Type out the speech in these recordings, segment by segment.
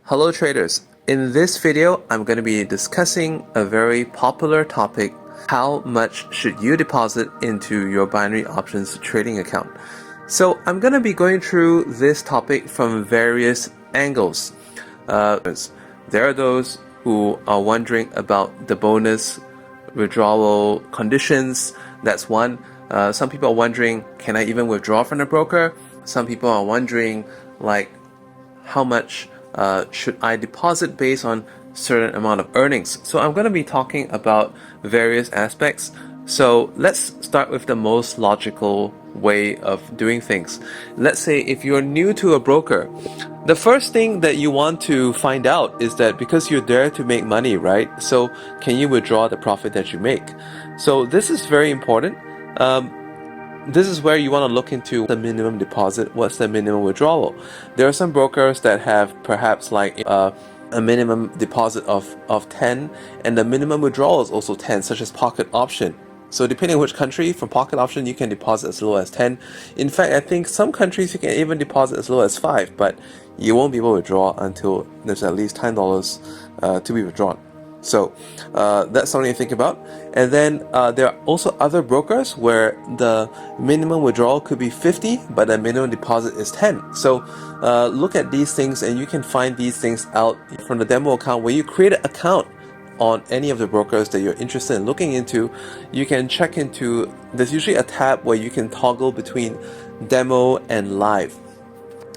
Hello traders, in this video I'm going to be discussing a very popular topic: how much should you deposit into your binary options trading account. So I'm going to be going through this topic from various angles. There are those who are wondering about the bonus withdrawal conditions. That's one. Some people are wondering, can I even withdraw from the broker? Some people are wondering, like, how much should I deposit based on certain amount of earnings. So I'm going to be talking about various aspects. So let's start with the most logical way of doing things. Let's say if you're new to a broker, the first thing that you want to find out is that because you're there to make money, right? So can you withdraw the profit that you make? So this is very important. This is where you want to look into the minimum deposit. What's the minimum withdrawal? There are some brokers that have perhaps like a minimum deposit of 10, and the minimum withdrawal is also 10, such as pocket option. So depending on which country, from pocket option you can deposit as low as 10. In fact, I think some countries you can even deposit as low as 5, but you won't be able to withdraw until there's at least $10 to be withdrawn. So that's something to think about. And then there are also other brokers where the minimum withdrawal could be 50, but the minimum deposit is 10. So look at these things, and you can find these things out from the demo account. When you create an account on any of the brokers that you're interested in looking into, you can check into, there's usually a tab where you can toggle between demo and live.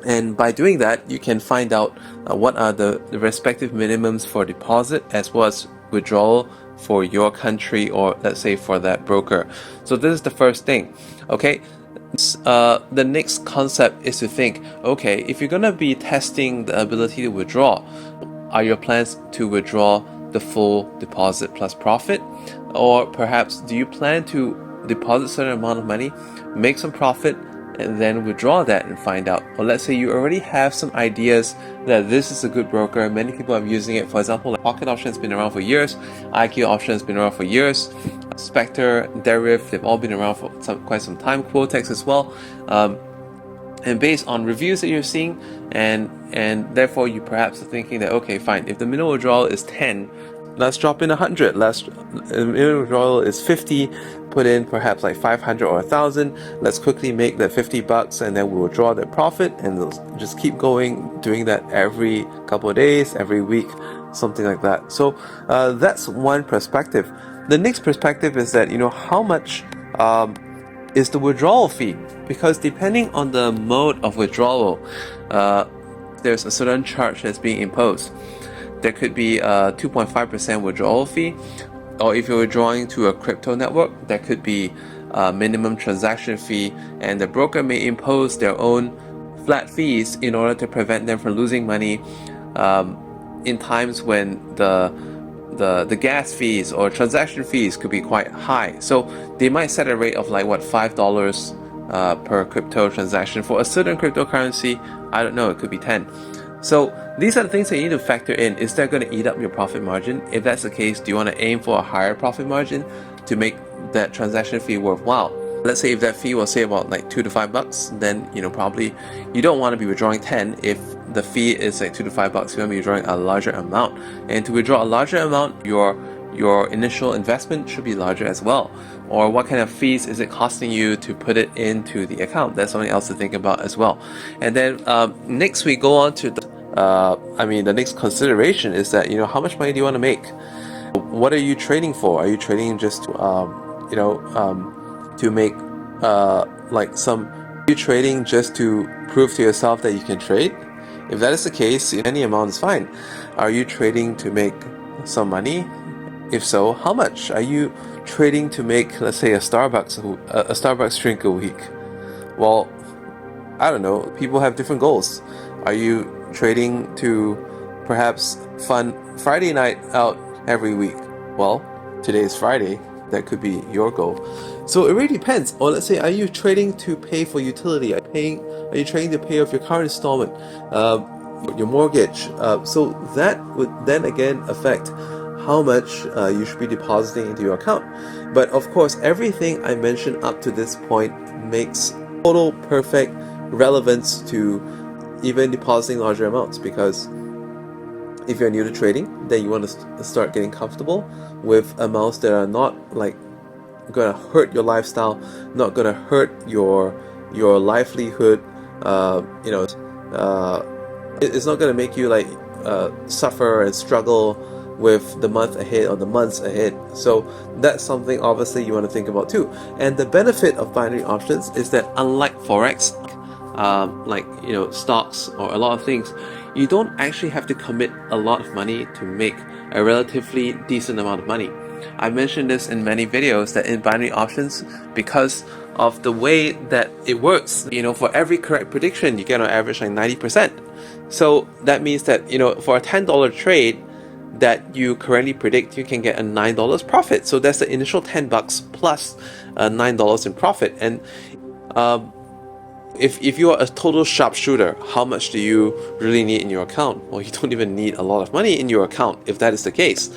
And by doing that, you can find out what are the respective minimums for deposit as well as withdrawal for your country, or let's say for that broker. So this is the first thing. Okay. The next concept is to think, okay, if you're going to be testing the ability to withdraw, are your plans to withdraw the full deposit plus profit? Or perhaps do you plan to deposit a certain amount of money, make some profit, and then withdraw that and find out? Or let's say you already have some ideas that this is a good broker, many people are using it. For example, like Pocket Option has been around for years, IQ Option has been around for years, Spectre, Deriv, they've all been around for quite some time, Quotex as well. And based on reviews that you're seeing, and therefore you perhaps are thinking that, okay, fine, if the minimum withdrawal is 10, let's drop in 100. Minimum withdrawal is 50. Put in perhaps like 500 or 1,000. Let's quickly make that $50, and then we'll withdraw that profit, and we'll just keep going, doing that every couple of days, every week, something like that. So that's one perspective. The next perspective is that, how much is the withdrawal fee? Because depending on the mode of withdrawal, there's a certain charge that's being imposed. There could be a 2.5% withdrawal fee, or if you're withdrawing to a crypto network, there could be a minimum transaction fee, and the broker may impose their own flat fees in order to prevent them from losing money in times when the gas fees or transaction fees could be quite high. So they might set a rate of like $5 per crypto transaction. For a certain cryptocurrency, I don't know, it could be 10. So these are the things that you need to factor in. Is that going to eat up your profit margin? If that's the case, do you want to aim for a higher profit margin to make that transaction fee worthwhile? Let's say if that fee was, say, about like $2 to $5, then probably you don't want to be withdrawing 10. If the fee is like $2 to $5, you want to be withdrawing a larger amount. And to withdraw a larger amount, your initial investment should be larger as well. Or what kind of fees is it costing you to put it into the account? That's something else to think about as well. And then next we go on to the next consideration is that, how much money do you want to make? What are you trading for? Are you trading just to make are you trading just to prove to yourself that you can trade? If that is the case, any amount is fine. Are you trading to make some money? If so, how much? Are you trading to make, let's say, a Starbucks drink a week? Well, I don't know. People have different goals. Are you trading to perhaps fund Friday night out every week? Well, today is Friday. That could be your goal. So it really depends. Or let's say, are you trading to pay for utility? Are you trading to pay off your car installment, your mortgage? So that would then again affect how much you should be depositing into your account. But of course, everything I mentioned up to this point makes total perfect relevance to even depositing larger amounts, because if you're new to trading, then you want to start getting comfortable with amounts that are not like gonna hurt your lifestyle, not gonna hurt your livelihood. It's not gonna make you like suffer and struggle with the month ahead or the months ahead. So that's something obviously you want to think about too. And the benefit of binary options is that unlike Forex, stocks or a lot of things, you don't actually have to commit a lot of money to make a relatively decent amount of money. I mentioned this in many videos that in binary options, because of the way that it works, for every correct prediction, you get on average like 90%. So that means that, for a $10 trade that you currently predict, you can get a $9 profit. So that's the initial $10 plus $9 in profit. And if you are a total sharpshooter, how much do you really need in your account? Well, you don't even need a lot of money in your account if that is the case.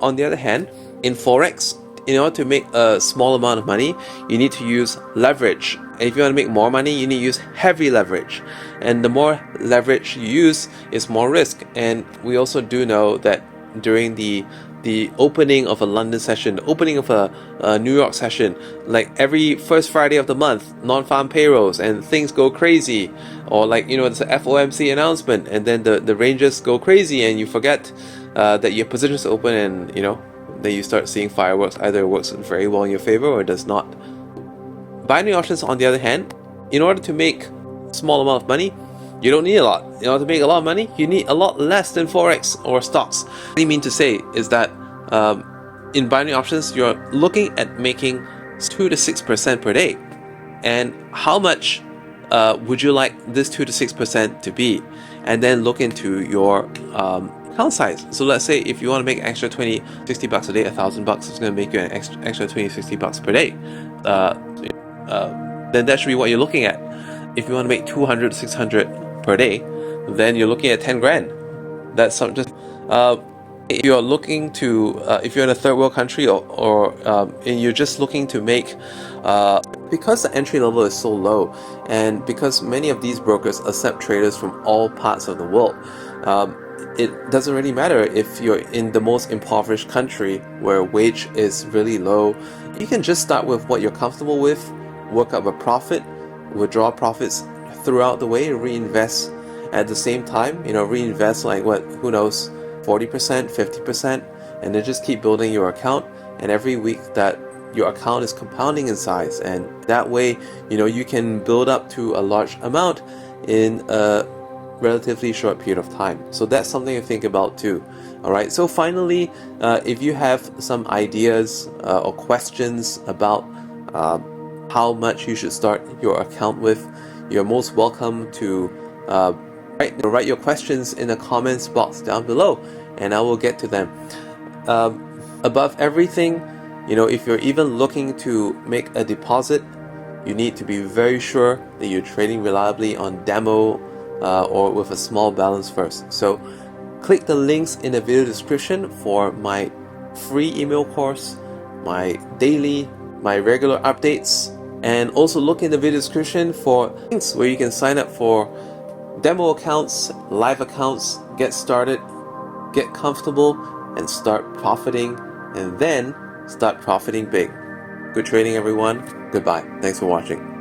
On the other hand, in Forex, in order to make a small amount of money, you need to use leverage. And if you want to make more money, you need to use heavy leverage. And the more leverage you use is more risk. And we also do know that during the opening of a London session, the opening of a New York session, like every first Friday of the month, non-farm payrolls and things go crazy, or it's a FOMC announcement and then the ranges go crazy and you forget that your position's open, and then you start seeing fireworks. Either it works very well in your favor or it does not. Binary options, on the other hand, in order to make a small amount of money, you don't need a lot. In order to make a lot of money, you need a lot less than Forex or stocks. What I mean to say is that in binary options, you're looking at making 2 to 6% per day. And how much would you like this 2 to 6% to be? And then look into your account size. So let's say if you want to make an extra 20, 60 bucks a day, $1,000, it's going to make you an extra 20, 60 bucks per day. Then that should be what you're looking at. If you want to make 200, 600 per day, then you're looking at 10 grand. That's just if you're looking to if you're in a third world country or and you're just looking to make because the entry level is so low, and because many of these brokers accept traders from all parts of the world, it doesn't really matter if you're in the most impoverished country where wage is really low. You can just start with what you're comfortable with, work up a profit, withdraw profits throughout the way, reinvest at the same time. Reinvest like who knows, 40%, 50%, and then just keep building your account. And every week that your account is compounding in size, and that way you can build up to a large amount in a relatively short period of time. So that's something to think about too. Alright, so finally, if you have some ideas or questions about how much you should start your account with, you're most welcome to write your questions in the comments box down below, and I will get to them. Above everything, if you're even looking to make a deposit, you need to be very sure that you're trading reliably on demo or with a small balance first. So click the links in the video description for my free email course, my regular updates, and also look in the video description for links where you can sign up for demo accounts, live accounts, get started, get comfortable, and start profiting, and then start profiting big. Good trading, everyone. Goodbye. Thanks for watching.